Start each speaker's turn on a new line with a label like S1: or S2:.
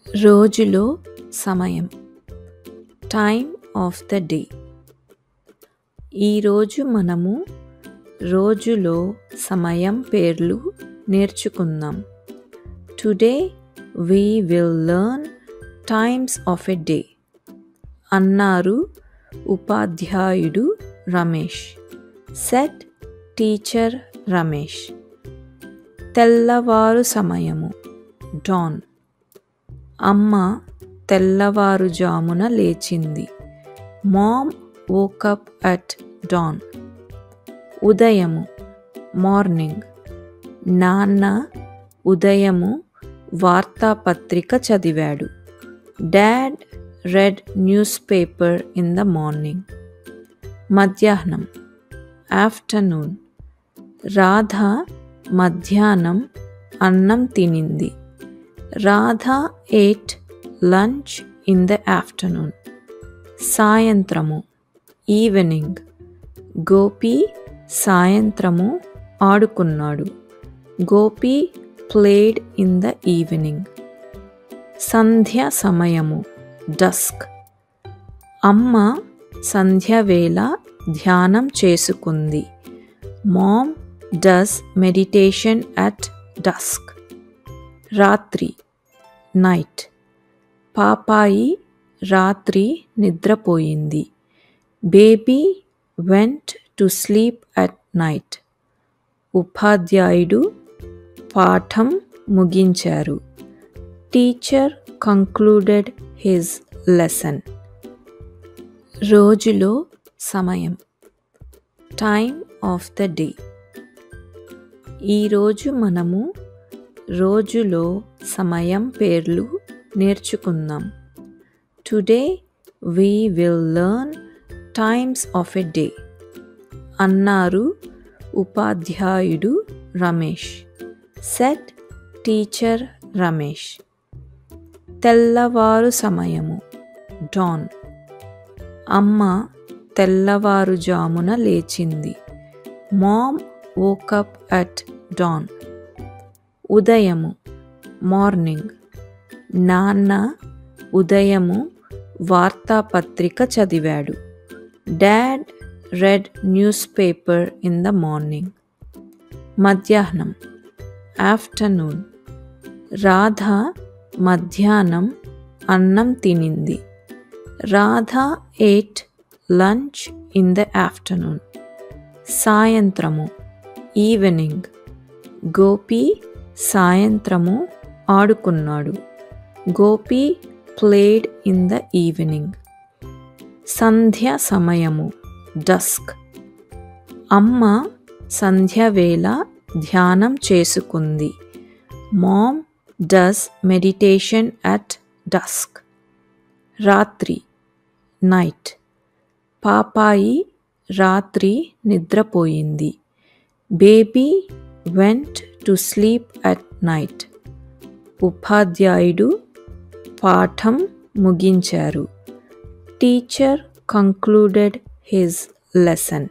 S1: రోజులో సమయం, time of the day. ఈరోజు మనము రోజులో సమయం పేర్లు నేర్చుకుందాం. Today we will learn times of a day అన్నారు ఉపాధ్యాయుడు రమేష్. Set teacher Ramesh. తెల్లవారు సమయము, డాన్. అమ్మ తెల్లవారుజామున లేచింది. Mom woke up at dawn. ఉదయము, మార్నింగ్. నాన్న ఉదయము వార్తాపత్రిక చదివాడు. Dad read newspaper in the morning. మధ్యాహ్నం, ఆఫ్టర్నూన్. రాధ మధ్యాహ్నం అన్నం తినింది. Radha ate lunch in the afternoon. సాయంత్రము, ఈవినింగ్. గోపి సాయంత్రము ఆడుకున్నాడు. Gopi played in the evening. సంధ్య సమయము, dusk. అమ్మ సంధ్యవేళ ధ్యానం చేసుకుంది. Mom does meditation at dusk. రాత్రి, నైట్. పాపాయి రాత్రి నిద్రపోయింది. Baby went to sleep at night. ఉపాధ్యాయుడు పాఠం ముగించారు. Teacher concluded his lesson. రోజులో సమయం, టైమ్ ఆఫ్ ద డే. ఈరోజు మనము రోజులో సమయం పేర్లు నేర్చుకుందాం. Today we will learn times of a day అన్నారు ఉపాధ్యాయుడు రమేష్. Set teacher Ramesh. తెల్లవారు సమయము, డాన్. అమ్మ తెల్లవారుజామున లేచింది. Mom woke up at dawn. ఉదయము, మార్నింగ్. నాన్న ఉదయము వార్తాపత్రిక చదివాడు. Dad read newspaper in the morning. మధ్యాహ్నం, ఆఫ్టర్నూన్. రాధ మధ్యాహ్నం అన్నం తినింది. Radha ate lunch in the afternoon. సాయంత్రము, ఈవినింగ్. గోపి సాయంత్రము ఆడుకున్నాడు. Gopi played in the evening. సంధ్య సమయము, డస్క్. అమ్మ సంధ్యవేళ ధ్యానం చేసుకుంది. Mom does meditation at dusk. రాత్రి, నైట్. పాపాయి రాత్రి నిద్రపోయింది. Baby went to sleep at night. ఉపాధ్యాయుడు పాఠం ముగించారు. Teacher concluded his lesson.